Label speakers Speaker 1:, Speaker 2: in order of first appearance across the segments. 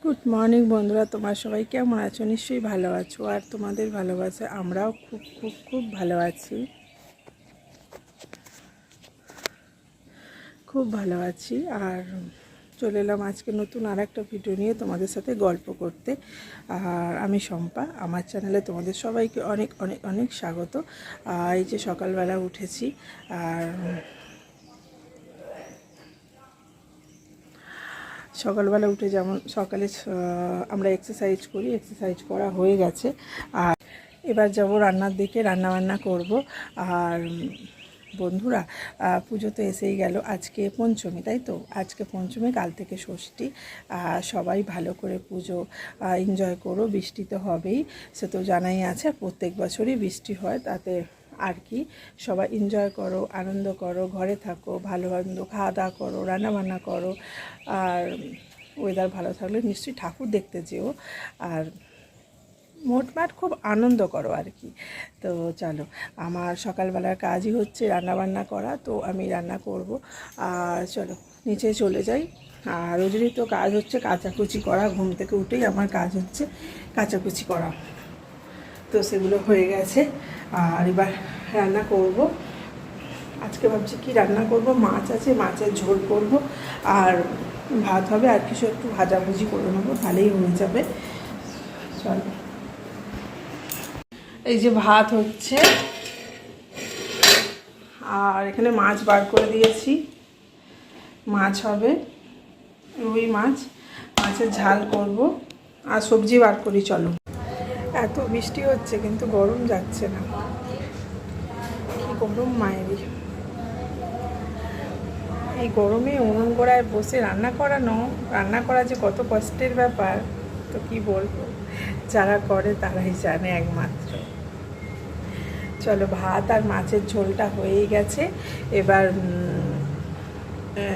Speaker 1: Good morning বন্ধুরা, তোমার সবাই কেমন আছো? নিশ্চয়ই ভালো আছো। আর তোমাদের ভালোবাসা আমরাও খুব খুব খুব ভালো আছি, খুব ভালো আছি। আর চলে এলাম আজকে নতুন আর একটা ভিডিও নিয়ে তোমাদের সাথে গল্প করতে। আর আমি শম্পা, আমার চ্যানেলে তোমাদের সবাইকে অনেক অনেক অনেক স্বাগত। এই যে সকালবেলা উঠেছি, আর সকালবেলা উঠে যেমন সকালে আমরা এক্সারসাইজ করি, এক্সারসাইজ করা হয়ে গেছে। আর এবার যাব রান্নার দিকে, রান্নাবান্না করব। আর বন্ধুরা, পুজো তো এসেই গেল, আজকে পঞ্চমী, তাই তো? আজকে পঞ্চমী, কাল থেকে ষষ্ঠী। সবাই ভালো করে পুজো এনজয় করো। বৃষ্টি তো হবেই, সে তো জানাই আছে, প্রত্যেক বছরই বৃষ্টি হয়, তাতে আর কি। সবাই এনজয় করো, আনন্দ করো, ঘরে থাকো, ভালো মন্দ খাওয়া দাওয়া করো, রান্নাবান্না করো। আর ওয়েদার ভালো থাকলে নিশ্চয়ই ঠাকুর দেখতে যেও। আর মোটমাট খুব আনন্দ করো আর কি। তো চলো, আমার সকালবেলার কাজই হচ্ছে রান্নাবান্না করা, তো আমি রান্না করব। আর চলো নিচে চলে যাই। আর রোজেরই তো কাজ হচ্ছে কাচাকুচি করা, ঘুম থেকে উঠেই আমার কাজ হচ্ছে কাচাকুচি করা, তো সেগুলো হয়ে গেছে। আর এবার রান্না করব। আজকে ভাবছি কি রান্না করব, মাছ আছে, মাছের ঝোল করব, আর ভাত হবে, আর কিছু একটু ভাজাভুজি করে নেবো, তাহলেই হয়ে যাবে। চলো, এই যে ভাত হচ্ছে, আর এখানে মাছ বার করে দিয়েছি, মাছ হবে, রুই মাছ, মাছের ঝাল করব, আর সবজি বার করি। চলো, এত বৃষ্টি হচ্ছে কিন্তু গরম যাচ্ছে না, কি গরম মায়েরই। এই গরমে উনুন গোড়ায় বসে রান্না করা যে কত কষ্টের ব্যাপার, তো কি বলবো, যারা করে তারাই জানে একমাত্র। চলো, ভাত আর মাছের ঝোলটা হয়েই গেছে, এবার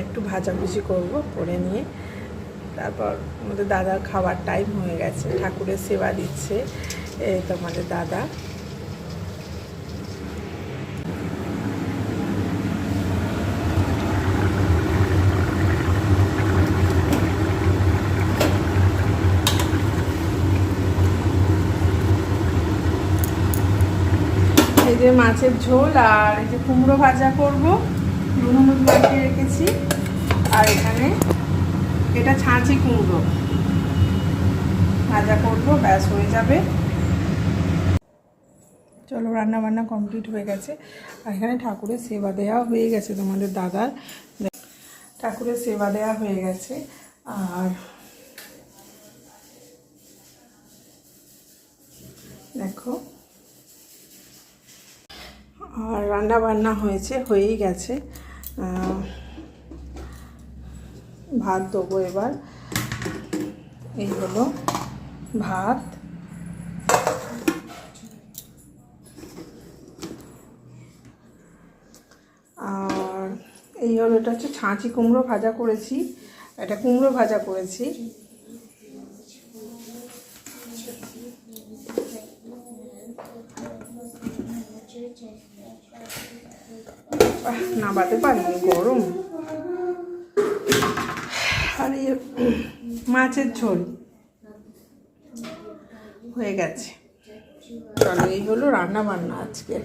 Speaker 1: একটু ভাজাভুজি করব, করে নিয়ে তারপর আমাদের দাদার খাবার টাইম হয়ে গেছে, ঠাকুরের সেবা দিচ্ছে এই তো আমাদের দাদা। এই যে মাছের ঝোল, আর এই যে কুমড়ো ভাজা করব, নুন হলুদ মাখিয়ে রেখেছি। আর এখানে এটা ছাঁচি কুমড়ো ভাজা করব, ব্যাস হয়ে যাবে। চলো, রান্না বান্না কমপ্লিট হয়ে গেছে। আর এখানে ঠাকুরের সেবা দেওয়া হয়ে গেছে, তোমাদের দাদার ঠাকুরের সেবা দেওয়া হয়ে গেছে। আর দেখো, আর রান্না বান্না হয়েই গেছে। ভাত দেবো এবার। এই হলো ভাত, আর এই হলো, এটা হচ্ছে ছাঁচি কুমড়ো ভাজা করেছি, এটা কুমড়ো ভাজা করেছি। নাবাতে পারিনি, গরম। আর এই মাছের ঝোল হয়ে গেছে। চলো, এই হলো রান্না বান্না আজকে।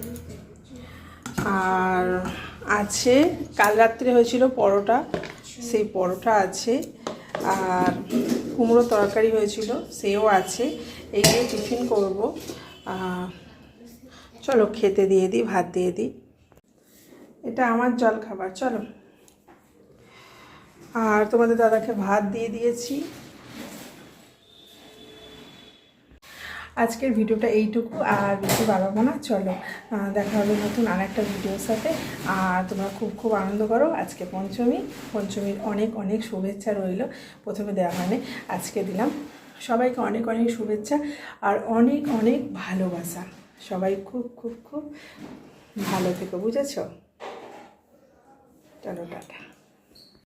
Speaker 1: আর আছে, কাল রাত্রে হয়েছিল পরোটা, সেই পরোটা আছে। আর কুমড়ো তরকারি হয়েছিল, সেও আছে। এই দিয়ে টিফিন করব। চলো খেতে দিয়ে দিই, ভাত দিয়ে দিই। এটা আমার জল খাবার। চলো, আর তোমাদের দাদাকে ভাত দিয়ে দিয়েছি। আজকের ভিডিওটা এইটুকু, আর বেশি বাড়াবো না। চলো, দেখা হবে নতুন আর একটা ভিডিওর সাথে। আর তোমরা খুব খুব আনন্দ করো। আজকে পঞ্চমীর অনেক অনেক শুভেচ্ছা রইল, প্রথমে দেওয়া হয়নি, আজকে দিলাম। সবাইকে অনেক অনেক শুভেচ্ছা আর অনেক অনেক ভালোবাসা। সবাই খুব খুব খুব ভালো থেকো, বুঝেছো? চলো, টাটা।